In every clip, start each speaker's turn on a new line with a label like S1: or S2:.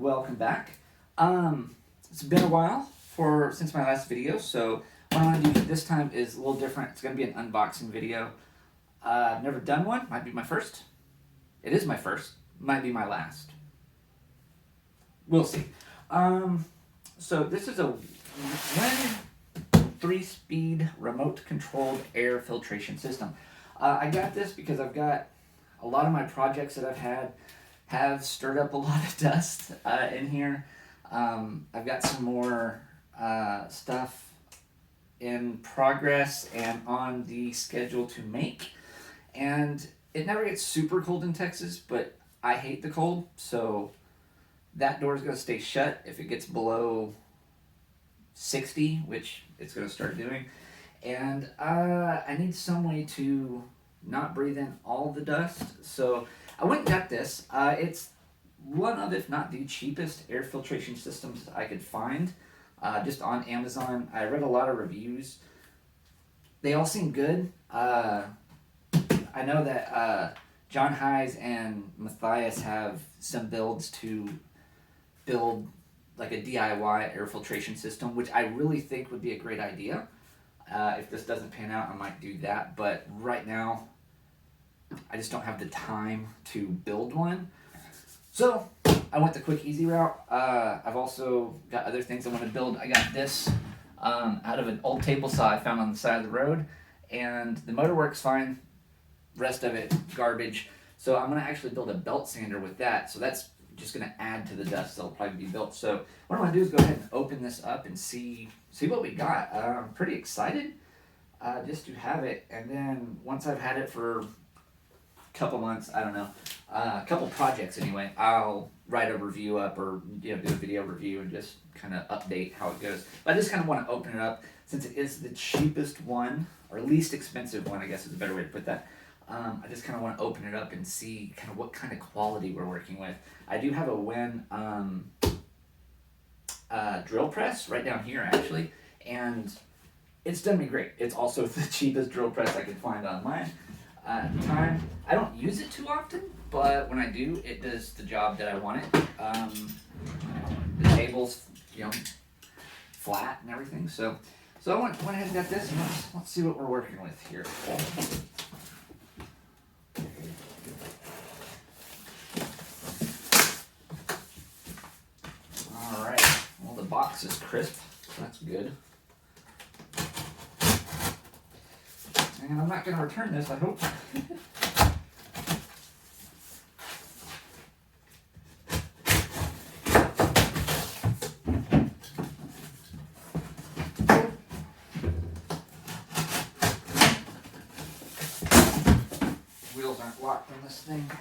S1: welcome back. It's been a while since my last video, so what I'm going to do this time is a little different. It's going to be an unboxing video. I've never done one. Might be my first. It is my first. Might be my last. We'll see. So this is a 3-speed remote controlled air filtration system. I got this because I've got a lot of my projects that I've had have stirred up a lot of dust in here. I've got some more stuff in progress and on the schedule to make. And it never gets super cold in Texas, but I hate the cold, so that door is going to stay shut if it gets below 60, which it's going to start doing. And I need some way to not breathe in all the dust, so I went and got this. It's one of, if not the cheapest air filtration systems I could find, just on Amazon. I read a lot of reviews. They all seem good. I know that John Hayes and Matthias have some builds to build like a DIY air filtration system, which I really think would be a great idea. If this doesn't pan out, I might do that, but right now I just don't have the time to build one. So I went the quick, easy route. I've also got other things I want to build. I got this out of an old table saw I found on the side of the road, and the motor works fine. Rest of it, garbage. So I'm going to actually build a belt sander with that. So that's just going to add to the dust that'll probably be built. So what I'm going to do is go ahead and open this up and see what we got. I'm pretty excited just to have it. And then once I've had it for a couple months, I don't know, a couple projects anyway, I'll write a review up or do a video review and just kind of update how it goes. But I just kind of want to open it up since it is the cheapest one, or least expensive one, I guess is a better way to put that. I just kind of want to open it up and see kind of what kind of quality we're working with. I do have a Wen drill press right down here actually, and it's done me great. It's also the cheapest drill press I could find online at the time. I don't use it too often, but when I do, it does the job that I want it. The table's flat and everything, so I went ahead and got this, and let's see what we're working with here. Box is crisp, so that's good. And I'm not going to return this, I hope. Wheels aren't locked on this thing.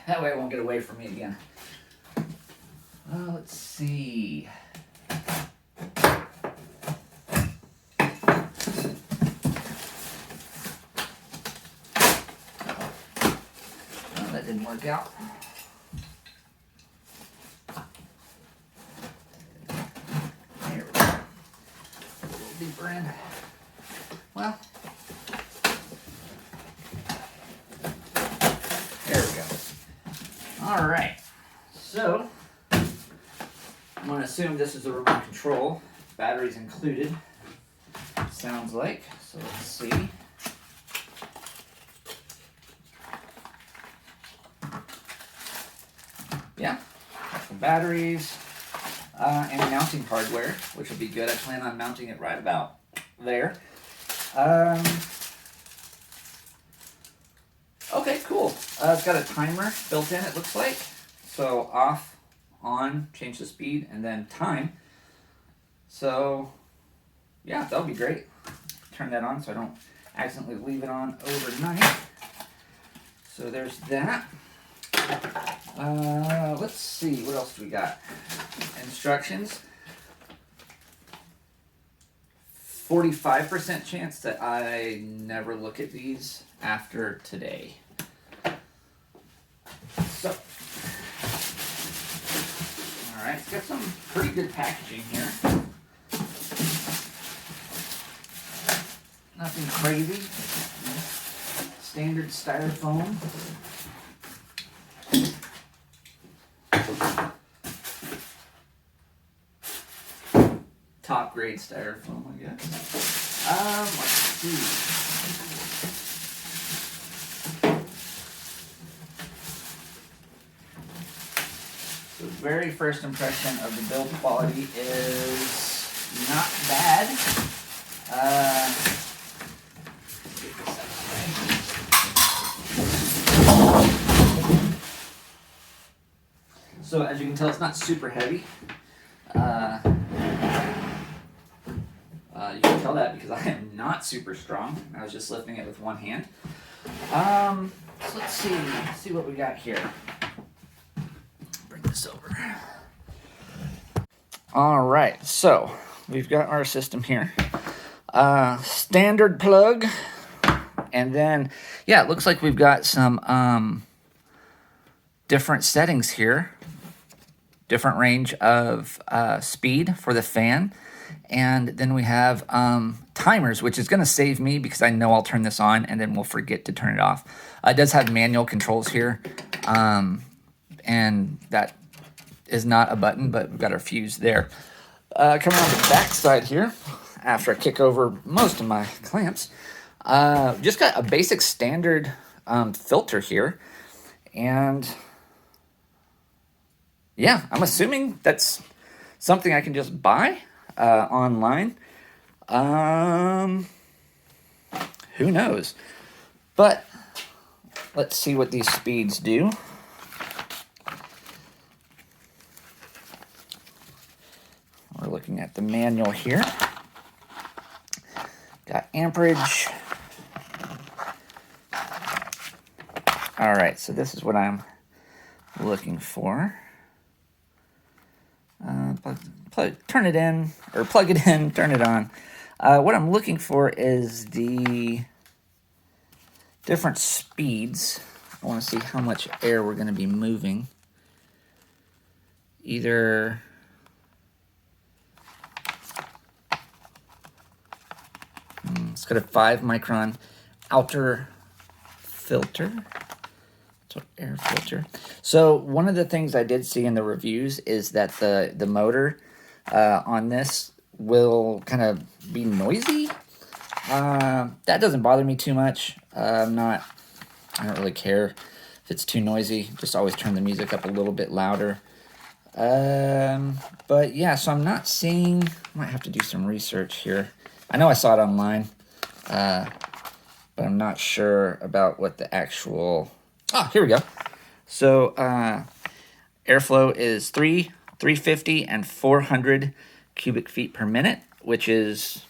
S1: That way it won't get away from me again. Let's see. Well, that didn't work out. There we go. A little deeper in. Well. Alright, so I'm going to assume this is a remote control, batteries included, sounds like, so let's see. Yeah, got some batteries and mounting hardware, which will be good. I plan on mounting it right about there. Okay, cool. It's got a timer built in, it looks like. So off, on, change the speed, and then time. So yeah, that'll be great. Turn that on so I don't accidentally leave it on overnight. So there's that. Let's see, what else do we got? Instructions. 45% chance that I never look at these after today. So, alright, it's got some pretty good packaging here. Nothing crazy. standard styrofoam. Top grade styrofoam, I guess. Let's see. The very first impression of the build quality is not bad. Get this out of the way. So as you can tell, it's not super heavy. You can tell that because I am not super strong. I was just lifting it with one hand. So let's see what we got here. Bring this over. All right, so we've got our system here. Standard plug, and then yeah, it looks like we've got some different settings here. Different range of speed for the fan. And then we have timers, which is going to save me because I know I'll turn this on and then we'll forget to turn it off. It does have manual controls here, and that is not a button, but we've got our fuse there. Coming on the back side here, after I kick over most of my clamps, just got a basic standard filter here. And yeah, I'm assuming that's something I can just buy online. Who knows? But let's see what these speeds do. We're looking at the manual here. Got amperage. All right, so this is what I'm looking for. Turn it in, or plug it in, turn it on. What I'm looking for is the different speeds. I want to see how much air we're going to be moving. Either it's got a 5 micron outer filter. So air filter. So one of the things I did see in the reviews is that the motor on this will kind of be noisy. That doesn't bother me too much. I don't really care if it's too noisy. Just always turn the music up a little bit louder. But yeah, so I'm not seeing, I might have to do some research here. I know I saw it online, but I'm not sure about what the actual, here we go. So airflow is 350 and 400 cubic feet per minute, which is,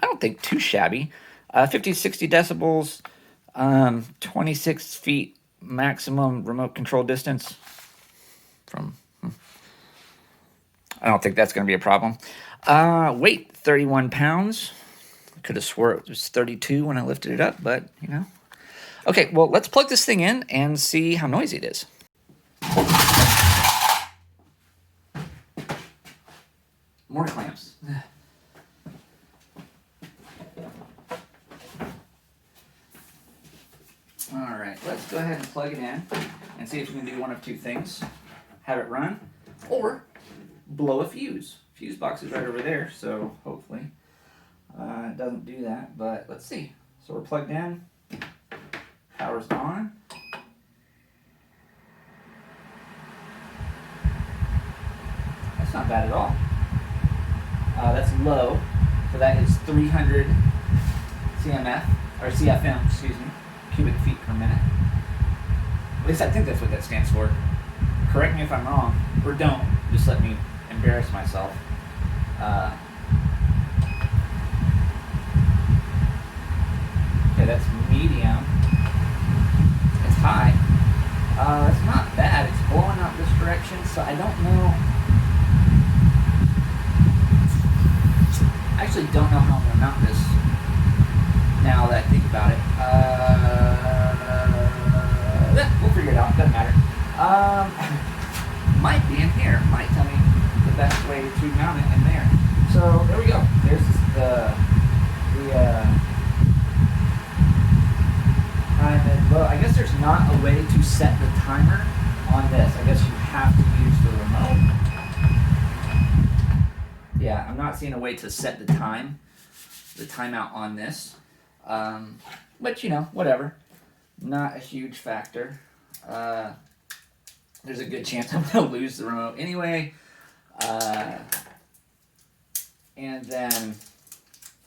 S1: I don't think, too shabby. 50 to 60 decibels, 26 feet maximum remote control distance from, I don't think that's going to be a problem. Weight, 31 pounds. Could have swore it was 32 when I lifted it up, but, you know. Okay, well, let's plug this thing in and see how noisy it is. More clamps. All right, let's go ahead and plug it in and see if we can do one of two things. Have it run, or blow a fuse. Fuse box is right over there, so hopefully it doesn't do that, but let's see. So we're plugged in, power's on. That's not bad at all. That's low, so that is 300 CFM, excuse me, cubic feet per minute. At least I think that's what that stands for. Correct me if I'm wrong, or don't. Just let me embarrass myself. Okay, that's medium. It's high. It's not bad. It's blowing out this direction, so I don't know. I actually don't know how I'm going to mount this now that I think about it. We'll figure it out. Doesn't matter. Might be in here. Might tell me the best way to mount it in there. So there we go. There's the high Well, I guess there's not a way to set the timer on this. I guess you have to use the remote. Yeah, I'm not seeing a way to set the timeout on this. But, you know, whatever. Not a huge factor. There's a good chance I'm going to lose the remote anyway. And then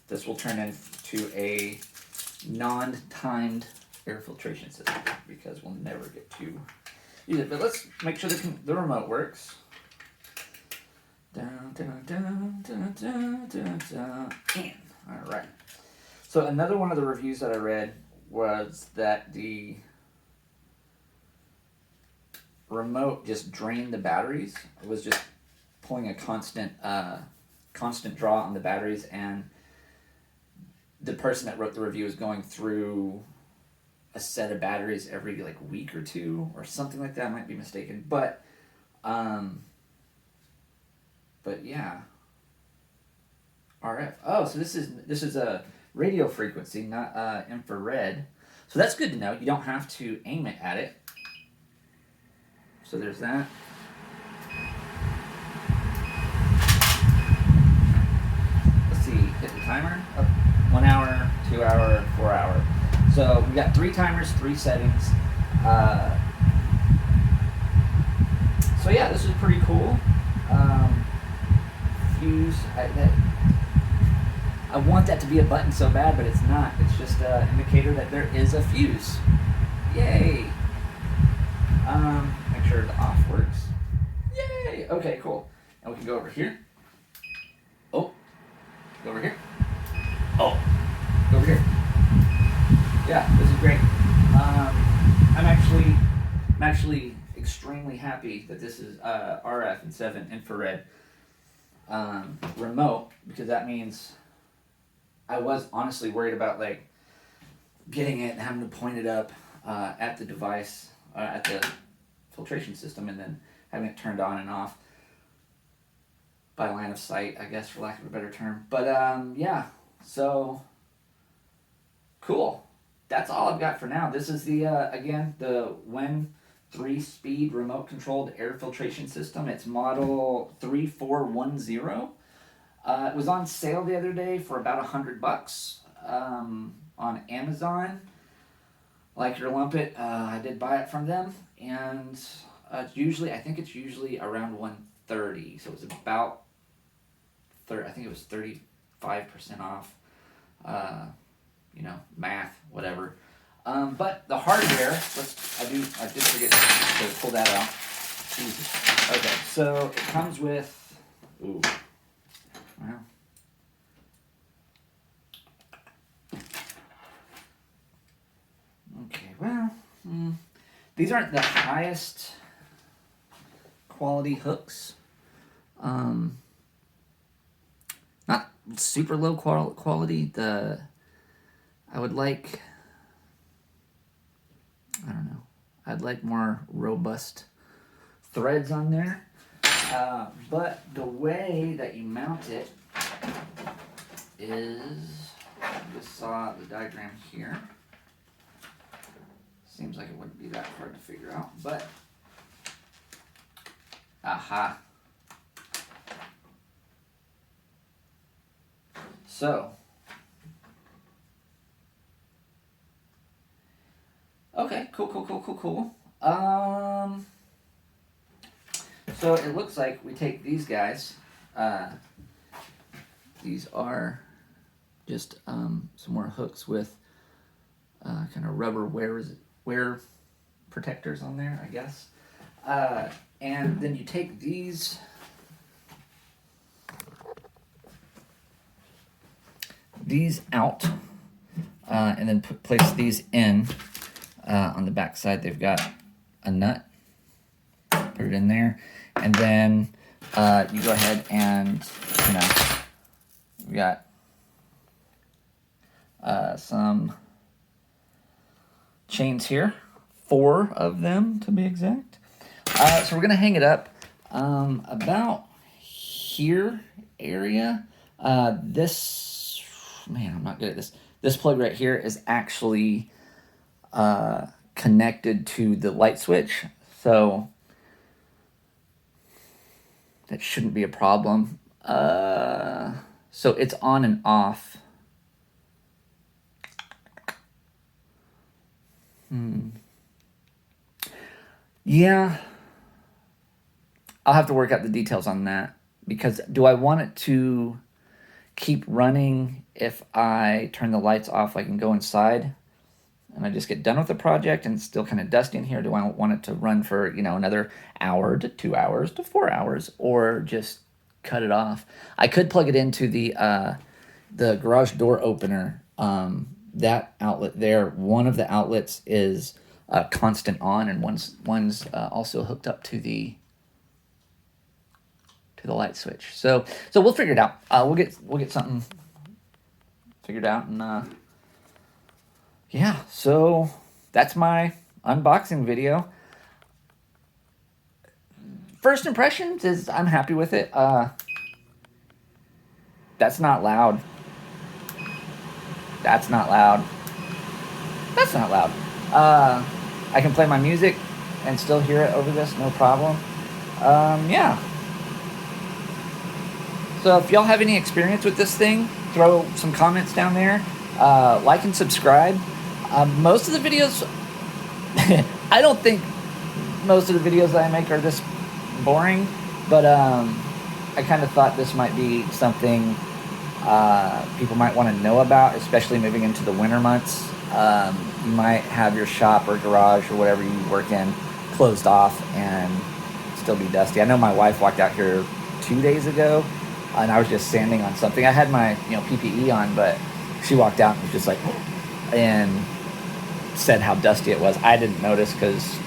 S1: this will turn into a non-timed air filtration system because we'll never get to use it. But let's make sure the remote works. Dun, dun, dun, dun, dun, dun, dun. All right. So another one of the reviews that I read was that the remote just drained the batteries. It was just pulling a constant draw on the batteries, and the person that wrote the review is going through a set of batteries every like week or two or something like that. I might be mistaken, but yeah, RF. Oh, so this is a radio frequency, not infrared. So that's good to know. You don't have to aim it at it. So there's that. Let's see, hit the timer. Oh, 1 hour, 2 hour, 4 hour. So we got 3 timers, 3 settings. So yeah, this is pretty cool. Fuse. I want that to be a button so bad, but it's not. It's just an indicator that there is a fuse. Yay! Make sure the off works. Yay! Okay, cool. And we can go over here. Oh, go over here. Oh, go over here. Yeah, this is great. I'm actually extremely happy that this is RF instead of an infrared remote, because that means I was honestly worried about like getting it and having to point it up at the device, at the filtration system, and then having it turned on and off by line of sight, I guess, for lack of a better term. But yeah, so cool. That's all I've got for now. This is the again, the WEN 3-speed remote controlled air filtration system. It's model 3410. It was on sale the other day for about $100 on Amazon. Like your lumpet, I did buy it from them, and I think it's usually around $130. So it was about I think it was 35% off. You know, math, whatever. But the hardware, I did forget to pull that out. Jesus. Okay, so it comes with, ooh, wow. Okay, well, these aren't the highest quality hooks. Not super low quality. I would like, I don't know, I'd like more robust threads on there. But the way that you mount it is, I just saw the diagram here. Seems like it wouldn't be that hard to figure out, but, aha. So, okay, cool. So it looks like we take these guys. These are just some more hooks with kind of rubber wear protectors on there, I guess. And then you take these out and then place these in. On the back side, they've got a nut. Put it in there, and then you go ahead and, you know, we got some chains here, 4 of them to be exact. So we're gonna hang it up about here area. This, man, I'm not good at this. This plug right here is actually connected to the light switch, so that shouldn't be a problem. So it's on and off. Yeah, I'll have to work out the details on that, because do I want it to keep running if I turn the lights off, like, and go inside and I just get done with the project and it's still kind of dusty in here? Do I want it to run for, you know, another hour to 2 hours to 4 hours, or just cut it off? I could plug it into the garage door opener. That outlet there, one of the outlets is constant on, and one's also hooked up to the light switch. So we'll figure it out. We'll get something figured out, and yeah. So that's my unboxing video. First impressions is I'm happy with it. That's not loud. That's not loud. That's not loud. I can play my music and still hear it over this, no problem. Yeah. So if y'all have any experience with this thing, throw some comments down there. Like and subscribe. Most of the videos, I don't think most of the videos that I make are this boring, but I kind of thought this might be something people might want to know about, especially moving into the winter months. You might have your shop or garage or whatever you work in closed off and still be dusty. I know my wife walked out here 2 days ago, and I was just sanding on something. I had my PPE on, but she walked out and was just like, and said how dusty it was. I didn't notice because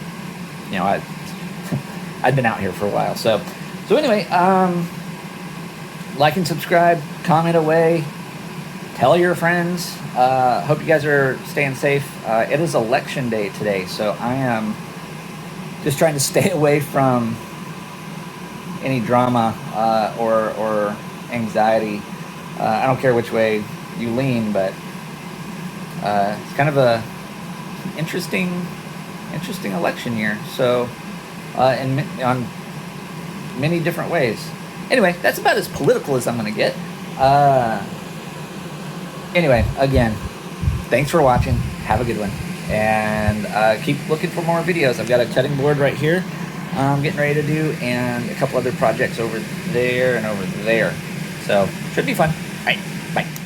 S1: I'd been out here for a while. So anyway, like and subscribe, comment away, tell your friends. Hope you guys are staying safe. It is election day today, so I am just trying to stay away from any drama or anxiety. I don't care which way you lean, but it's kind of an interesting election year. So on many different ways. Anyway, that's about as political as I'm going to get. Anyway, again, thanks for watching. Have a good one. And keep looking for more videos. I've got a cutting board right here I'm getting ready to do, and a couple other projects over there and over there. So, should be fun. All right, bye.